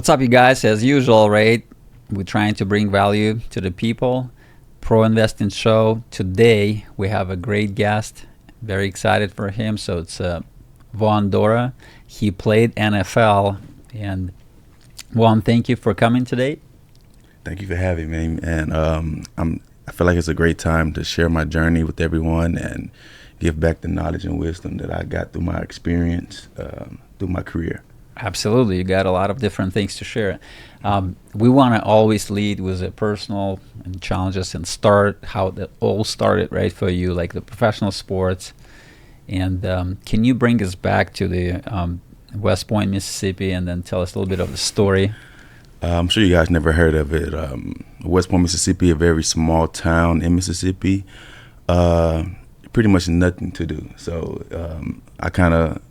What's up, you guys? As usual, right? We're trying to bring value to the people. Pro Investing Show. Today, we have a great guest. Very excited for him. So it's Von Dora. He played NFL. And Von, thank you for coming today. Thank you for having me. And I feel like it's a great time to share my journey with everyone and give back the knowledge and wisdom that I got through my experience, through my career. Absolutely. You got a lot of different things to share. We want to always lead with a personal and challenges and start how it all started, right, for you, like the professional sports. And can you bring us back to the West Point, Mississippi, and then tell us a little bit of the story? I'm sure you guys never heard of it. West Point, Mississippi, a very small town in Mississippi. Pretty much nothing to do. So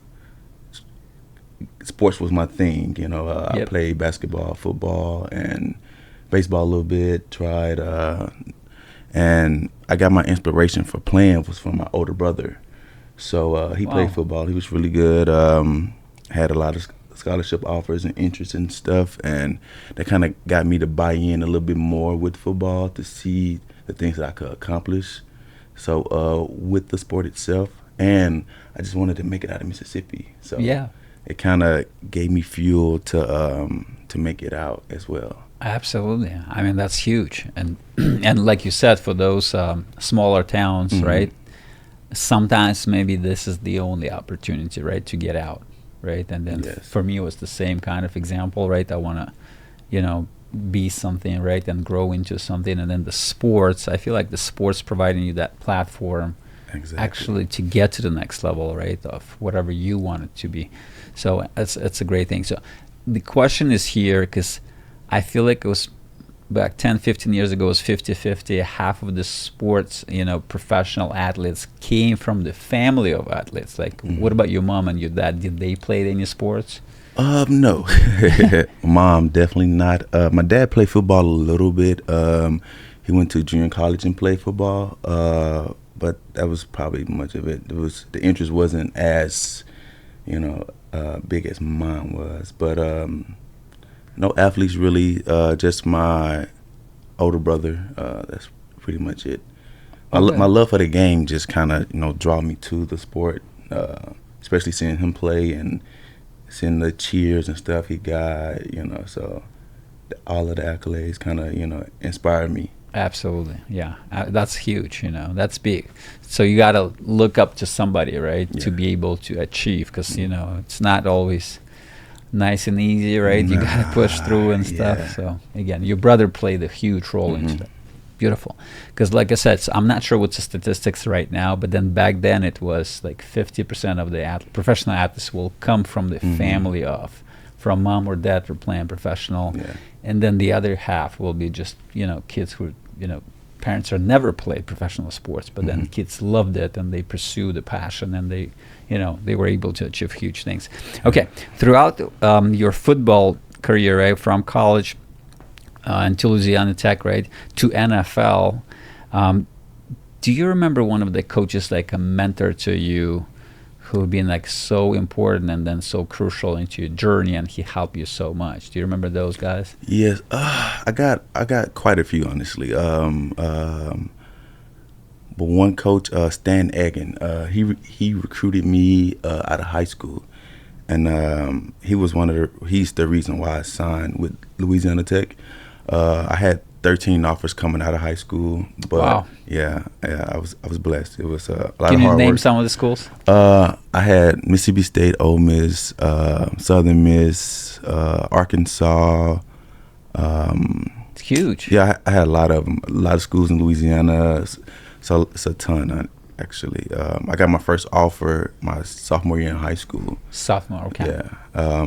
sports was my thing. You know, I played basketball, football, and baseball a little bit. Tried, and I got my inspiration for playing was from my older brother. So he played football. He was really good. Had a lot of scholarship offers and interest and stuff, and that kind of got me to buy in a little bit more with football to see the things that I could accomplish. So with the sport itself, and I just wanted to make it out of Mississippi. So it kind of gave me fuel to make it out as well. Absolutely. I mean, that's huge. And and like you said, for those smaller towns, right, sometimes maybe this is the only opportunity, right, to get out, right? And then for me, it was the same kind of example, right? I want to, be something, right, and grow into something. And then the sports, I feel like the sports providing you that platform actually to get to the next level, right, of whatever you want it to be. So it's a great thing. So the question is here, because I feel like it was back 10, 15 years ago, it was 50-50. Half of the sports, professional athletes came from the family of athletes. Like, what about your mom and your dad? Did they play any sports? No. Mom, definitely not. My dad played football a little bit. He went to junior college and played football, but that was probably much of it. The interest wasn't as, big as mine was. But no athletes really. Just my older brother. That's pretty much it. My love for the game just kind of draw me to the sport, especially seeing him play and seeing the cheers and stuff he got, so all of the accolades kind of, inspired me. Absolutely, yeah. That's huge, that's big. So you got to look up to somebody, right, to be able to achieve, because, it's not always nice and easy, right? You got to push through and stuff. So, again, your brother played a huge role into that. Beautiful. Because like I said, I'm not sure what's the statistics right now, but then back then it was like 50% of the professional athletes will come from the family from mom or dad for playing professional. And then the other half will be just, kids who, parents are never played professional sports, but then kids loved it and they pursued the passion and they, they were able to achieve huge things. Okay. Throughout your football career, right, from college until Louisiana Tech, right, to NFL, do you remember one of the coaches, like a mentor to you, who been like so important and then so crucial into your journey, and he helped you so much? Do you remember those guys? Yes, I got quite a few, honestly. But one coach, Stan Egan, he recruited me out of high school, and he's the reason why I signed with Louisiana Tech. I had 13 offers coming out of high school, but I was blessed. It was a lot of hard work. Can you name some of the schools? I had Mississippi State, Ole Miss, Southern Miss, Arkansas. It's huge. Yeah, I had a lot of them. A lot of schools in Louisiana, so it's a ton actually. I got my first offer my sophomore year in high school. Sophomore, okay. Yeah.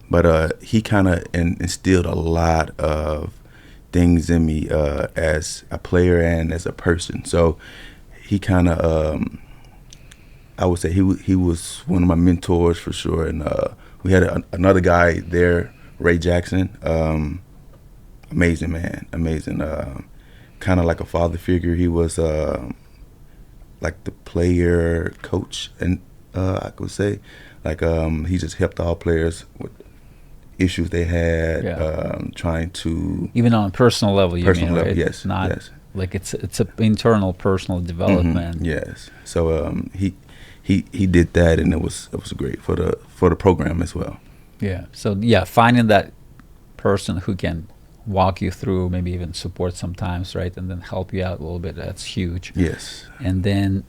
But he kind of instilled a lot of things in me as a player and as a person. So he kind of, I would say he was one of my mentors for sure. And we had another guy there, Ray Jackson. Amazing man, amazing. Kind of like a father figure. He was like the player coach, and I could say, like he just helped all players with issues they had, Yeah. trying to Even on a personal level, you personal mean, level. right? Yes, It's not yes. like it's a internal personal development. Yes. So he did that, and it was great for the program as well. Yeah. So yeah, finding that person who can walk you through, maybe even support sometimes, right, and then help you out a little bit. That's huge. Yes. And then,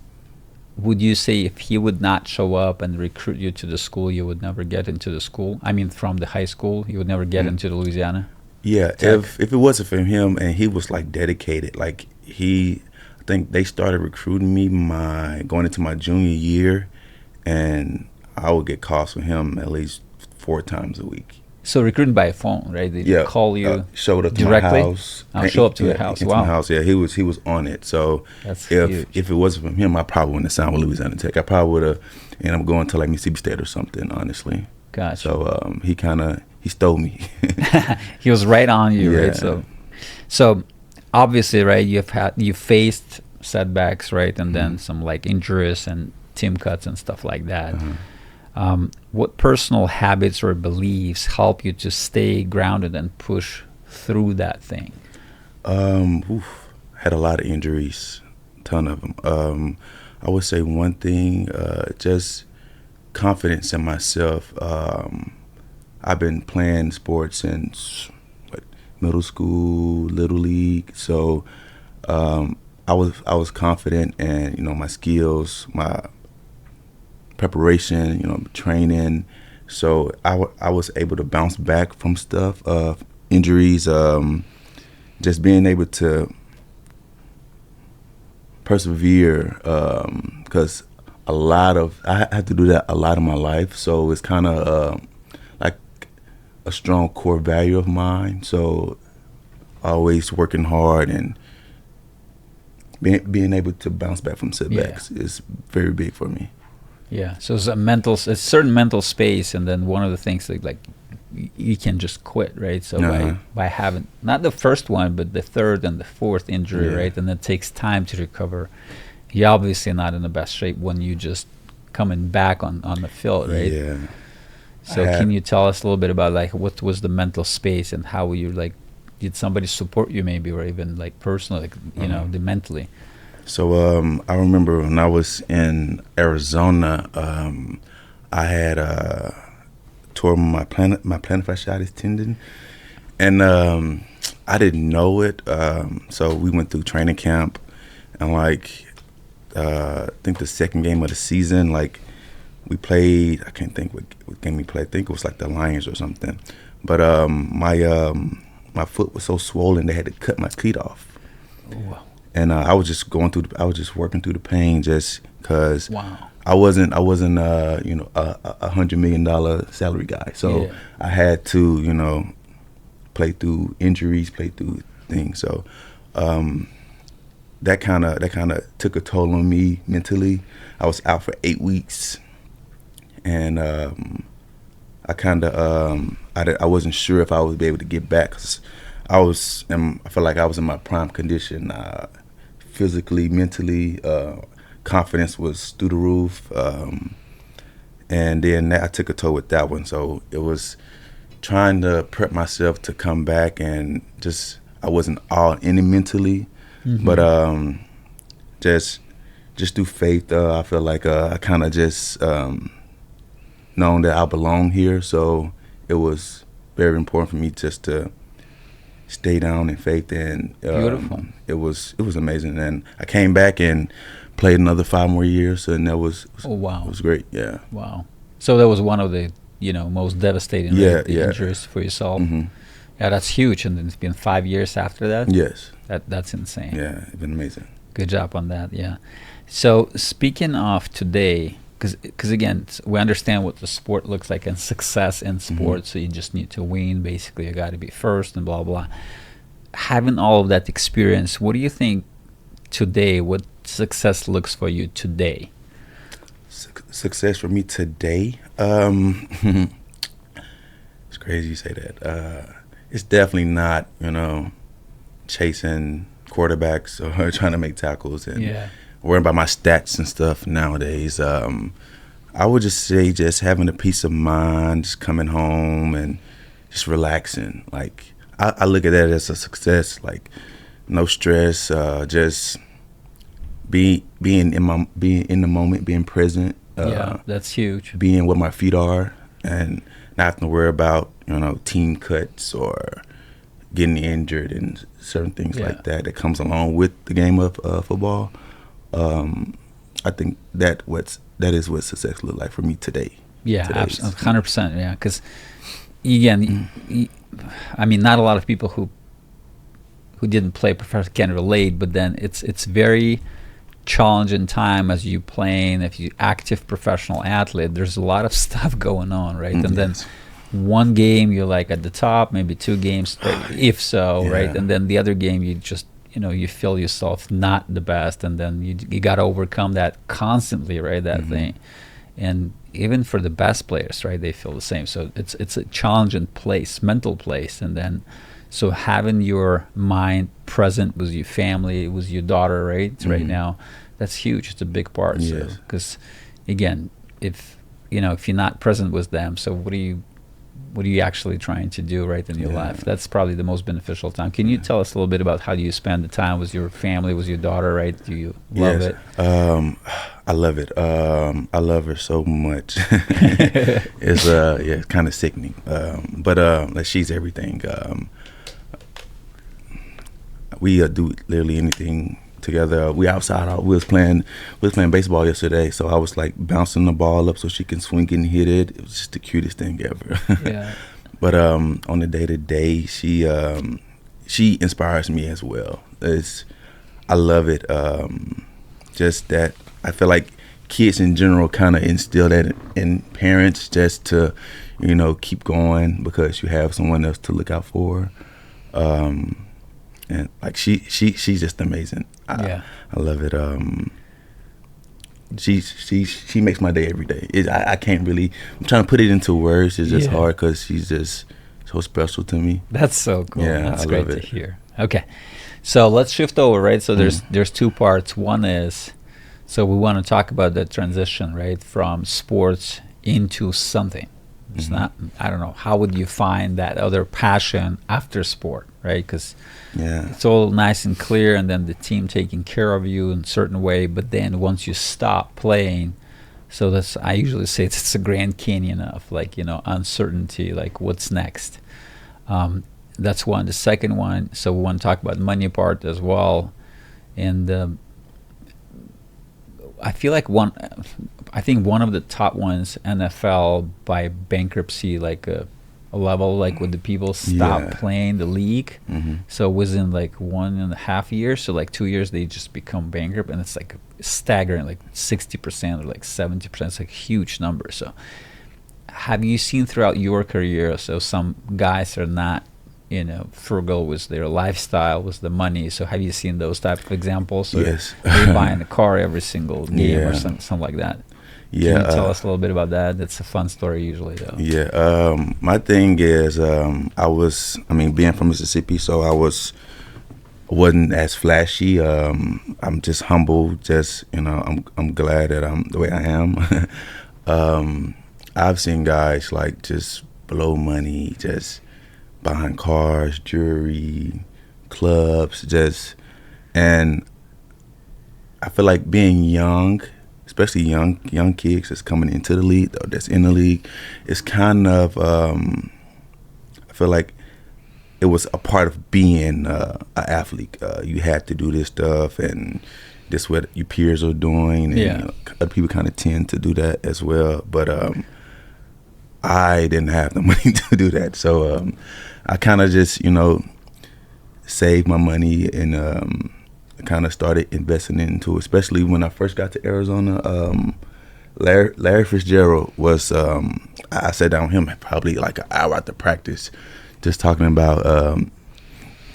would you say if he would not show up and recruit you to the school, you would never get into the school? I mean, from the high school, you would never get into the Louisiana? Yeah, Tech? if it wasn't for him, and he was like dedicated, like I think they started recruiting me going into my junior year, and I would get calls from him at least 4 times a week. So recruited by phone, right? They Yeah, call you showed up to directly? my house. Oh, show up to the house. He came to Wow. my house. Yeah, he was on it. So That's if huge. if it wasn't from him, I probably wouldn't have signed with Louisiana Tech. I probably would have ended up going to like Mississippi State or something, honestly. Gotcha. So he stole me. He was right on you, Yeah. right? So obviously, right, you faced setbacks, right, and then some like injuries and team cuts and stuff like that. What personal habits or beliefs help you to stay grounded and push through that thing? Had a lot of injuries, ton of them. I would say one thing, just confidence in myself. I've been playing sports since middle school, little league. So I was confident in my skills, my preparation, training. So I was able to bounce back from stuff, injuries, just being able to persevere, because I had to do that a lot of my life. So it's kind of like a strong core value of mine. So always working hard and being able to bounce back from setbacks is very big for me. Yeah. So it's a certain mental space, and then one of the things like you can just quit, right? So by having not the first one, but the third and the fourth injury, right, and it takes time to recover. You're obviously not in the best shape when you just coming back on the field, right? Yeah. So can you tell us a little bit about like what was the mental space and how you like did somebody support you maybe, or even like personally, like, the mentally? So I remember when I was in Arizona, I had tore my plantar fasciitis tendon, and I didn't know it. So we went through training camp, and I think the second game of the season, like we played. I can't think what game we played. I think it was like the Lions or something. But my foot was so swollen they had to cut my cleat off. Wow. And I was just working through the pain just because Wow. I wasn't a $100 million salary guy. So I had to, play through injuries, play through things. So that kind of took a toll on me mentally. I was out for 8 weeks, and I kind of I wasn't sure if I would be able to get back. 'Cause I felt like I was in my prime condition, physically, mentally. Confidence was through the roof, and then I took a toll with that one. So it was trying to prep myself to come back, and I wasn't all in it mentally, but just through faith, I feel like I kind of just known that I belong here. So it was very important for me just to stay down in faith, and Beautiful. It was amazing. And I came back and played another 5 more years, and that was Oh, wow. it was great. Yeah. Wow. So that was one of the most devastating injuries for yourself. Yeah, that's huge. And then it's been 5 years after that. Yes. That's insane. Yeah, it's been amazing. Good job on that. Yeah. So speaking of today, because again, we understand what the sport looks like and success in sports. So you just need to win. Basically, you got to be first and blah blah. Having all of that experience, what do you think today? What success looks for you today? Success for me today. It's crazy you say that. It's definitely not chasing quarterbacks or trying to make tackles and worrying about my stats and stuff nowadays. I would just say just having a peace of mind, just coming home and just relaxing. Like I look at that as a success. Like no stress, just being in the moment, being present. That's huge. Being where my feet are, and not having to worry about team cuts or getting injured and certain things like that comes along with the game of football. I think that is what success looks like for me today. Yeah, absolutely, 100%. Yeah, because again, I mean, not a lot of people who didn't play professional can relate, but then it's very challenging time as you playing. If you active professional athlete, there's a lot of stuff going on, right? And then one game you're like at the top, maybe 2 games, if so, right? And then the other game you just you feel yourself not the best, and then you got to overcome that constantly, right? That thing. And even for the best players, right, they feel the same. So it's a challenging place, mental place. And then so having your mind present with your family, with your daughter, right, right now, that's huge. It's a big part. Yes. So because again, if you're not present with them, so what are you actually trying to do, right, in your life? That's probably the most beneficial time. Can you tell us a little bit about how do you spend the time with your family, with your daughter, right? Do you love it? I love it. I love her so much. It's kind of sickening. But like she's everything. We do literally anything together. We outside. We was playing baseball yesterday, so I was like bouncing the ball up so she can swing and hit it. It was just the cutest thing ever. Yeah. But on the day-to-day, she inspires me as well. I love it. Just that I feel like kids in general kind of instill that in parents, just to keep going because you have someone else to look out for. And like she's just amazing. I love it. She makes my day every day. I can't really. I'm trying to put it into words. It's just hard because she's just so special to me. That's so cool. Yeah, that's I great love to it. hear. Okay, so let's shift over, right? So there's 2 parts. One is, so we want to talk about the transition, right, from sports into something. It's not, I don't know, how would you find that other passion after sport, right? Because it's all nice and clear, and then the team taking care of you in a certain way, but then once you stop playing, so I usually say it's a Grand Canyon of like, uncertainty, like what's next. That's one. The second one, so we want to talk about the money part as well. And I feel like I think one of the top ones, NFL by bankruptcy, like a level, like when the people stop playing the league. So within like 1.5 years, so like 2 years, they just become bankrupt, and it's like staggering, like 60% or like 70%. It's like a huge number. So have you seen throughout your career, so some guys are not frugal with their lifestyle, with the money, so have you seen those type of examples? So yes. They're buying a car every single game or something like that. Yeah. Can you tell us a little bit about that? That's a fun story usually, though. Yeah. My thing is, being from Mississippi, so I wasn't as flashy. I'm just humble. Just I'm glad that I'm the way I am. I've seen guys like just blow money, just buying cars, jewelry, clubs, and I feel like being young, especially young kids that's coming into the league or that's in the league, it's kind of I feel like it was a part of being an athlete. You had to do this stuff, and this what your peers are doing, and other people kind of tend to do that as well. But I didn't have the money to do that, so I kind of just saved my money and kind of started investing into it, especially when I first got to Arizona. Larry Fitzgerald was, I sat down with him probably like an hour after practice, just talking about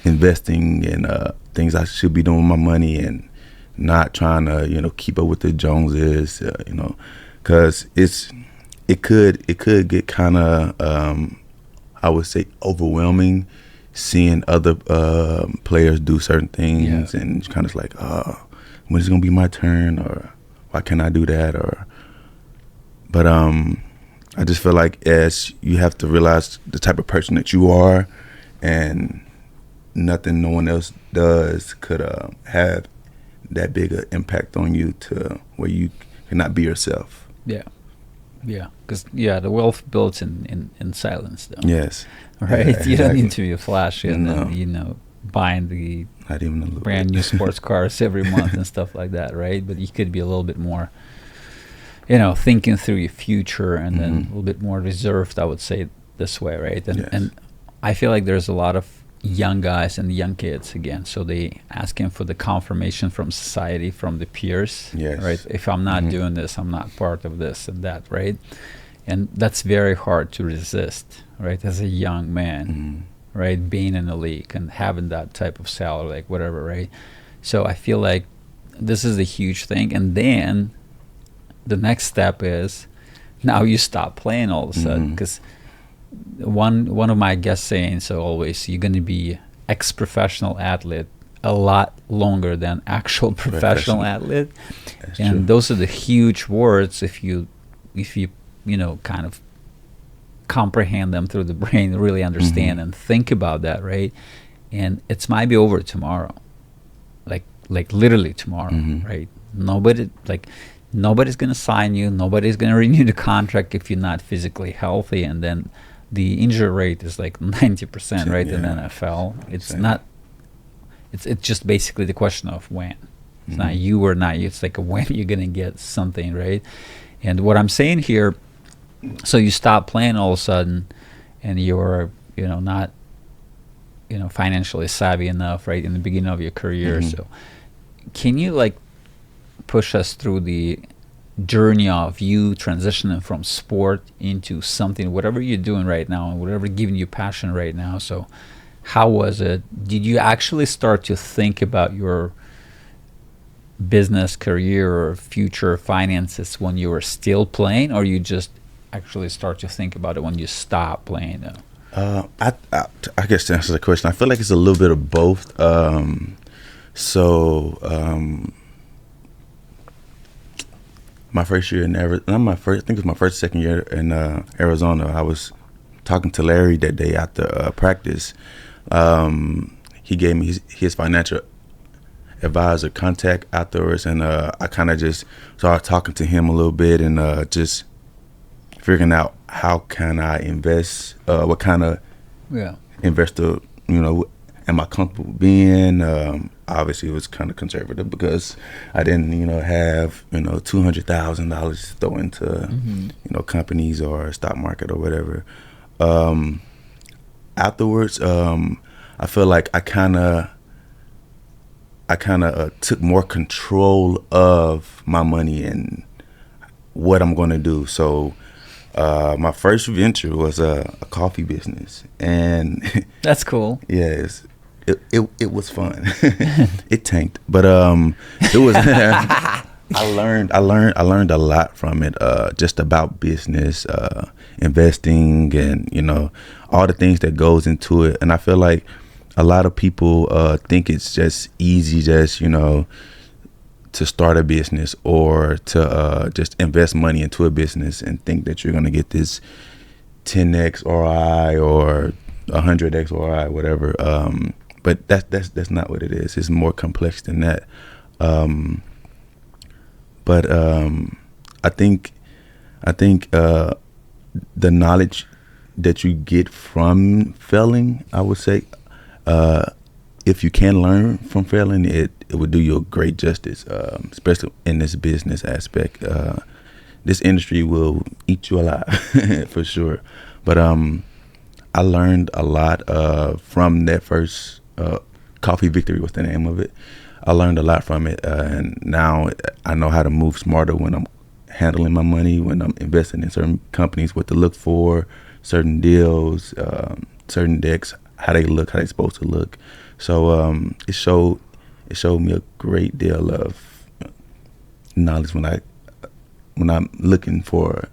investing and things I should be doing with my money and not trying to, keep up with the Joneses, because it could get kind of, I would say, overwhelming, seeing other players do certain things, and kind of like, when is it gonna be my turn, or why can't I do that, but I just feel like as you have to realize the type of person that you are, and nothing no one else does could have that big an impact on you to where you cannot be yourself. Yeah. Yeah. Because, the wealth builds in silence, though. Yes. Right? Yeah, You don't need to be flashy and No. then, buying the Not even a little brand bit. new sports cars every month and stuff like that, right? But you could be a little bit more, thinking through your future, and then a little bit more reserved, I would say this way, right? And Yes. and I feel like there's a lot of young guys and young kids again, so they asking for the confirmation from society, from the peers, Yes. right? If I'm not doing this, I'm not part of this and that, right? And that's very hard to resist, right? As a young man, right? Being in the league and having that type of salary, like whatever, right? So I feel like this is a huge thing. And then the next step is now you stop playing all of a sudden, because one of my guest sayings are always, you're going to be ex-professional athlete a lot longer than actual professional athlete. That's And true. those are the huge words if you kind of comprehend them through the brain, really understand and think about that, right? And it's might be over tomorrow, like literally tomorrow, right? Nobody's gonna sign you, nobody's gonna renew the contract if you're not physically healthy, and then the injury rate is like 90%, right? In the NFL, it's Same. not. It's just basically the question of when. It's not you or not you. It's like when you're gonna get something, right? And what I'm saying here, so you stop playing all of a sudden, and you're not financially savvy enough, right, in the beginning of your career. So can you push us through the journey of you transitioning from sport into something, whatever you're doing right now and whatever giving you passion right now? So how was it? Did you actually start to think about your business career or future finances when you were still playing, or you just actually start to think about it when you stop playing? I guess to answer the question, I feel like it's a little bit of both. My first year in Arizona, I think it was my first, second year in Arizona, I was talking to Larry that day after practice. He gave me his financial advisor contact afterwards, and I kind of just started talking to him a little bit and just figuring out how can I invest, what kind of investor, am I comfortable being? Obviously, it was kind of conservative because I didn't, have, $200,000 to throw into, companies or stock market or whatever. Afterwards, I feel like I kind of took more control of my money and what I'm going to do. So my first venture was a coffee business, and That's cool. yes, it was fun. It tanked, but it was. I learned a lot from it, just about business, investing, and all the things that goes into it. And I feel like a lot of people think it's just easy, just to start a business or to just invest money into a business and think that you're gonna get this 10x ROI or 100x ROI, whatever. But that's not what it is. It's more complex than that. But I think the knowledge that you get from failing, I would say, if you can learn from failing, it would do you a great justice, especially in this business aspect. This industry will eat you alive for sure. But I learned a lot from that first Coffee Victory was the name of it. I learned a lot from it, and now I know how to move smarter when I'm handling my money, when I'm investing in certain companies, what to look for, certain deals, certain decks, how they look, how they're supposed to look. So it showed me a great deal of knowledge when I'm looking for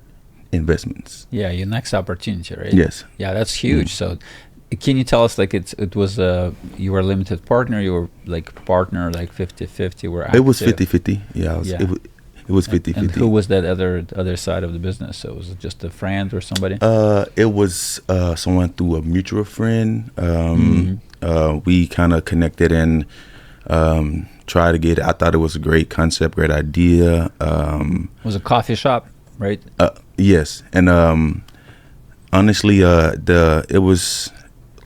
investments. Yeah, your next opportunity, right? Yes. Yeah, that's huge. So can you tell us, it was you were a limited partner, you were partner 50-50, were active? It was 50-50. Yeah, it It was 50-50. And who was that other side of the business? So was it just a friend or somebody? It was someone through a mutual friend. We kind of connected and tried to get it. I thought it was a great concept, great idea. It was a coffee shop, right? Yes, and honestly, it was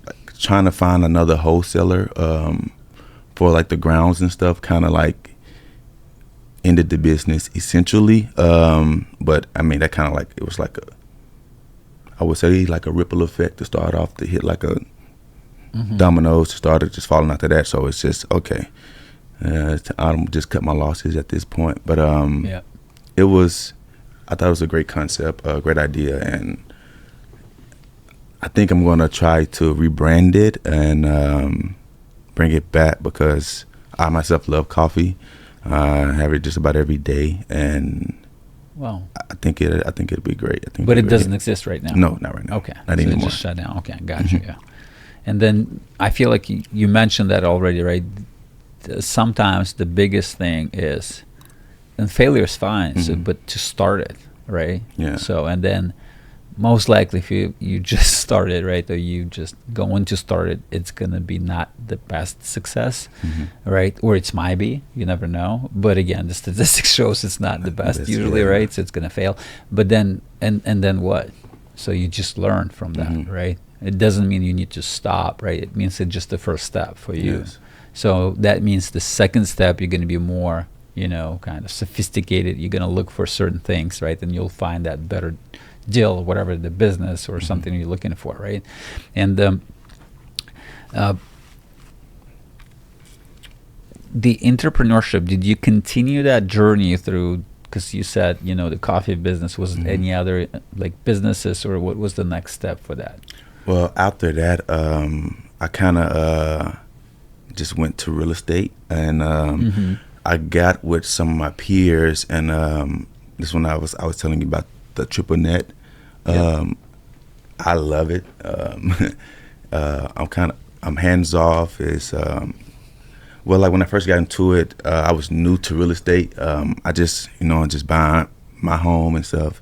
like trying to find another wholesaler for like the grounds and stuff. Kind of like ended the business essentially, but I mean that kind of like it was like I would say like a ripple effect to start off to hit like a dominoes to start just falling after that. So it's just okay. I just cut my losses at this point, but it was. I thought it was a great concept, a great idea, and I think I'm gonna try to rebrand it and bring it back because I myself love coffee. I have it just about every day, and wow, I think it'd be great. But it doesn't exist right now. No, not right now. Okay, not so anymore. It just shut down. Okay, gotcha. Yeah, and then I feel like you mentioned that already, right? Sometimes the biggest thing is, and failure is fine, but to start it, right? Yeah. So and then most likely if you just started, right, or you just going to start it, it's gonna be not the best success, right? Or it might be, you never know. But again, the statistics shows it's not the best usually, right? So it's gonna fail. But then and then what? So you just learn from that, right? It doesn't mean you need to stop, right? It means it's just the first step for you. Yes. So that means the second step you're gonna be more, kind of sophisticated. You're gonna look for certain things, right? And you'll find that better deal, whatever the business or something you're looking for, right? And the entrepreneurship, did you continue that journey through, because you said, the coffee business, was it any other like businesses, or what was the next step for that? Well, after that, I kind of just went to real estate, and I got with some of my peers, and this one I was telling you about the triple net. I love it. I'm hands off. It's well, like when I first got into it, I was new to real estate. I just just buying my home and stuff.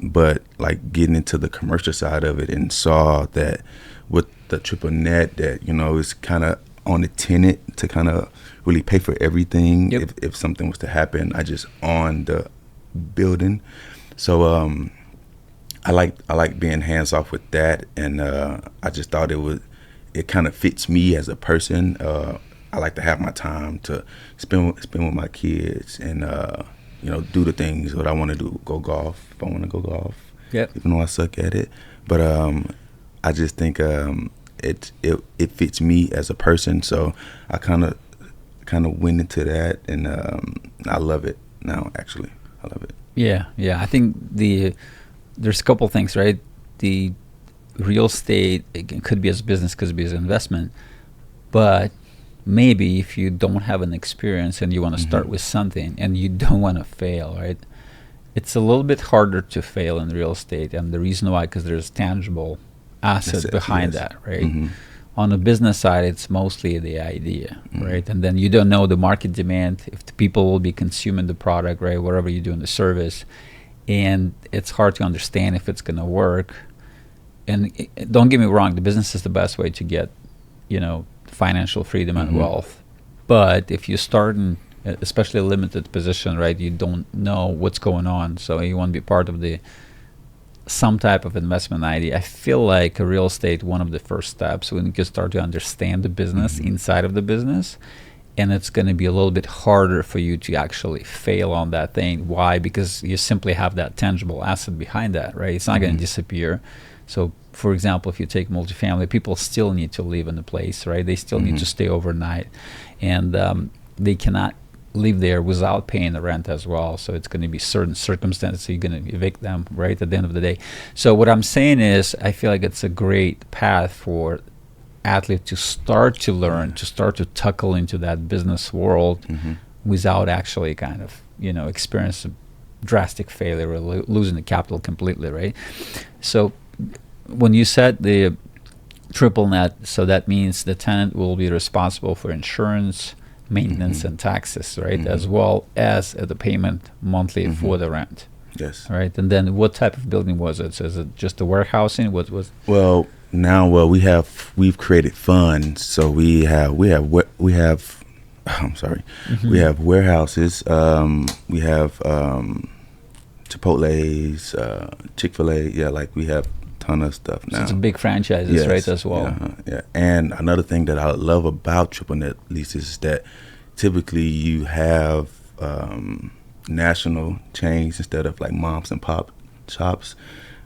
But like getting into the commercial side of it, and saw that with the triple net that it's kind of on the tenant to kind of really pay for everything. If something was to happen, I just on the building. So I like being hands off with that, and I just thought it kind of fits me as a person. I like to have my time to spend with my kids, and do the things that I want to do. Go golf if I want to go golf. Even though I suck at it, but I just think it fits me as a person. So I kind of went into that, and I love it now. Actually, I love it. Yeah. I think there's a couple things, right? The real estate, it could be as business, could be as investment, but maybe if you don't have an experience and you want to start with something and you don't want to fail, right? It's a little bit harder to fail in real estate, and the reason why, because there's tangible asset behind that, right? On the business side, it's mostly the idea, right? And then you don't know the market demand, if the people will be consuming the product, right? Whatever you do in the service, and it's hard to understand if it's going to work. And don't get me wrong, the business is the best way to get, financial freedom and wealth. But if you start in, especially a limited position, right, you don't know what's going on, so you want to be part of some type of investment idea. I feel like a real estate, one of the first steps when you can start to understand the business inside of the business, and it's going to be a little bit harder for you to actually fail on that thing. Why? Because you simply have that tangible asset behind that, right? It's not going to disappear. So, for example, if you take multifamily, people still need to live in the place, right? They still need to stay overnight, and they cannot live there without paying the rent as well. So it's going to be certain circumstances you're going to evict them, right, at the end of the day. So what I'm saying is, I feel like it's a great path for athletes to start to learn, to start to tuckle into that business world without actually kind of, experience a drastic failure or losing the capital completely, right? So when you said the triple net, so that means the tenant will be responsible for insurance, maintenance and taxes, right, as well as the payment monthly for the rent. Yes. Right, and then what type of building was it? So is it just a warehousing? What was? Well, now, we've created funds, so we have I'm sorry, we have warehouses, we have Chipotle's, Chick-fil-A, like we have a ton of stuff now. So it's a big franchises, right, as well. Yeah. And another thing that I love about triple net leases is that typically you have national chains instead of like moms and pop shops.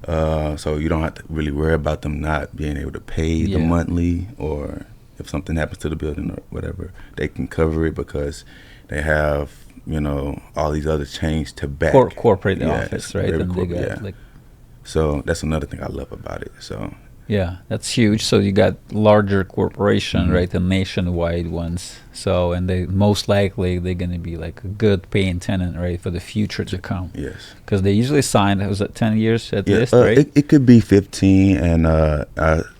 So you don't have to really worry about them not being able to pay the monthly, or if something happens to the building or whatever, they can cover it because they have, all these other chains to back. Corporate office, right? And they got, so that's another thing I love about it. So yeah, that's huge. So you got larger corporation, right, and nationwide ones. So, and they most likely they're going to be like a good paying tenant, right, for the future to come. Yes. Because they usually sign, was it 10 years at least, right? It could be 15, and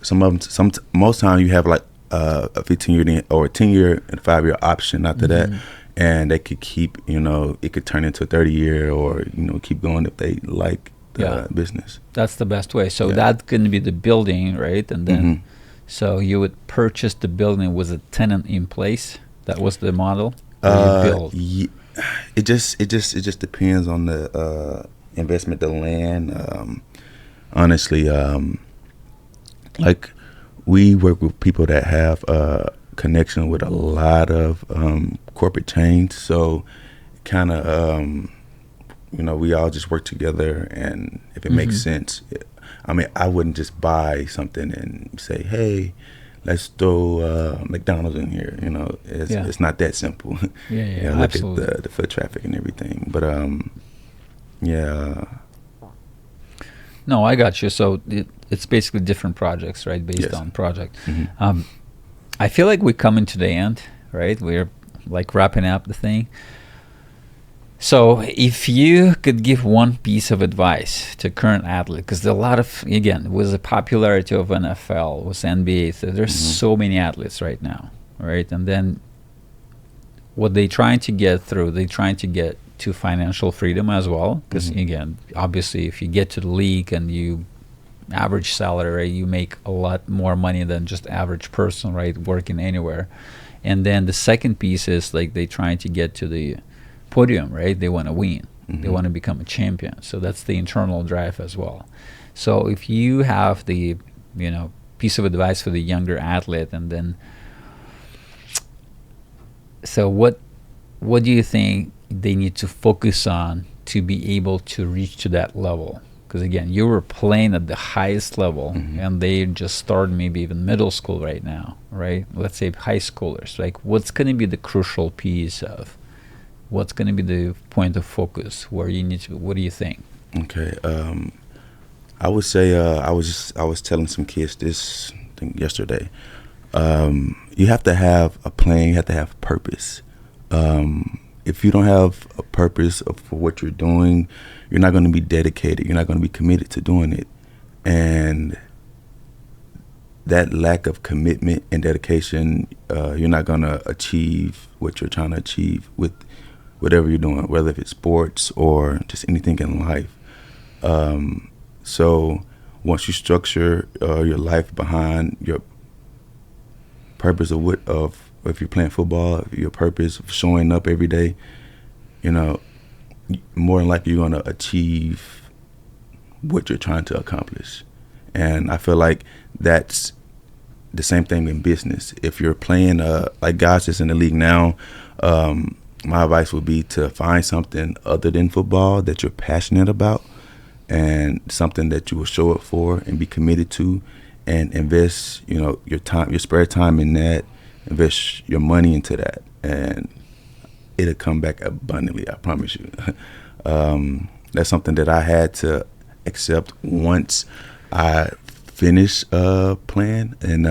some of them, most time you have like a 15-year or a 10-year and 5-year option after that, and they could keep, it could turn into a 30-year or keep going if they like the business. That's the best way. So that's going to be the building, right? And then so you would purchase the building with a tenant in place. That was the model. Or you build. It just depends on the investment, the land. Honestly, like we work with people that have a connection with a lot of corporate chains, so kind of we all just work together, and if it makes sense, I mean, I wouldn't just buy something and say, hey, let's throw McDonald's in here. It's not that simple. Look absolutely. at the foot traffic and everything. But no, I got you. So it's basically different projects, right, based on project. I feel like we're coming to the end, right? We're like wrapping up the thing. So if you could give one piece of advice to current athlete, because a lot of, again, with the popularity of NFL, with NBA, so there's so many athletes right now, right? And then what they're trying to get through, they're trying to get to financial freedom as well. Because again, obviously, if you get to the league and you average salary, right, you make a lot more money than just average person, right, working anywhere. And then the second piece is like they're trying to get to the podium, right? They want to win. They want to become a champion. So that's the internal drive as well. So if you have the, piece of advice for the younger athlete, and then, so what do you think they need to focus on to be able to reach to that level? Because again, you were playing at the highest level, and they just started maybe even middle school right now, right? Let's say high schoolers. Like, what's going to be the crucial piece of what's going to be the point of focus where you need to, what do you think? Okay. I would say, I was telling some kids this yesterday. You have to have a plan. You have to have purpose. If you don't have a purpose for what you're doing, you're not going to be dedicated. You're not going to be committed to doing it. And that lack of commitment and dedication, you're not going to achieve what you're trying to achieve with whatever you're doing, whether it's sports or just anything in life. So once you structure your life behind your purpose of if you're playing football, your purpose of showing up every day, more than likely you're going to achieve what you're trying to accomplish. And I feel like that's the same thing in business. If you're playing, like guys that's in the league now, my advice would be to find something other than football that you're passionate about, and something that you will show up for and be committed to, and invest, your time, your spare time in that, invest your money into that, and it'll come back abundantly, I promise you. That's something that I had to accept once I finished playing, and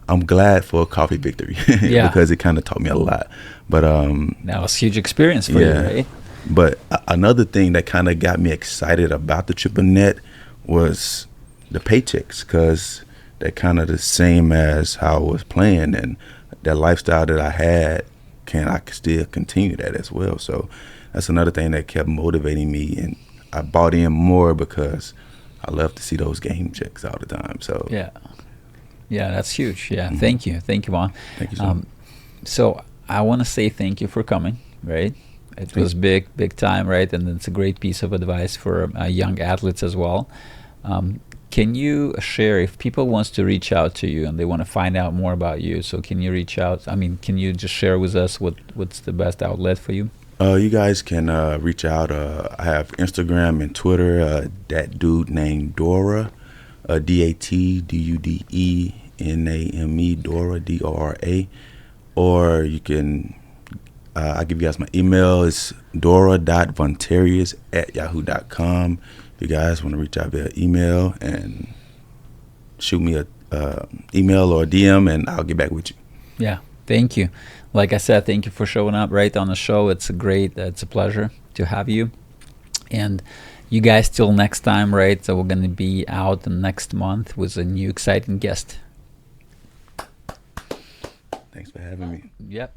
I'm glad for a coffee victory because it kind of taught me a lot. But that was a huge experience for you, right? But another thing that kind of got me excited about the triple net was the paychecks, because that kind of the same as how I was playing, and that lifestyle that I had, I can still continue that as well. So that's another thing that kept motivating me, and I bought in more because I love to see those game checks all the time. So yeah, that's huge. Yeah, thank you, Juan. Thank you so much. So I want to say thank you for coming. Right, it was big time, right? And it's a great piece of advice for young athletes as well. Can you share, if people wants to reach out to you and they want to find out more about you, so can you reach out? I mean, can you just share with us what's the best outlet for you? You guys can reach out. I have Instagram and Twitter. That dude named Dora, DATDUDENAME, Dora, DORA. Or you can, I'll give you guys my email. It's dora.vontarrius@yahoo.com. If you guys want to reach out via email, and shoot me a email or a DM, and I'll get back with you. Yeah, thank you. Like I said, thank you for showing up right on the show. It's a pleasure to have you. And you guys, till next time, right? So we're going to be out next month with a new exciting guest. Thanks for having me. Yep.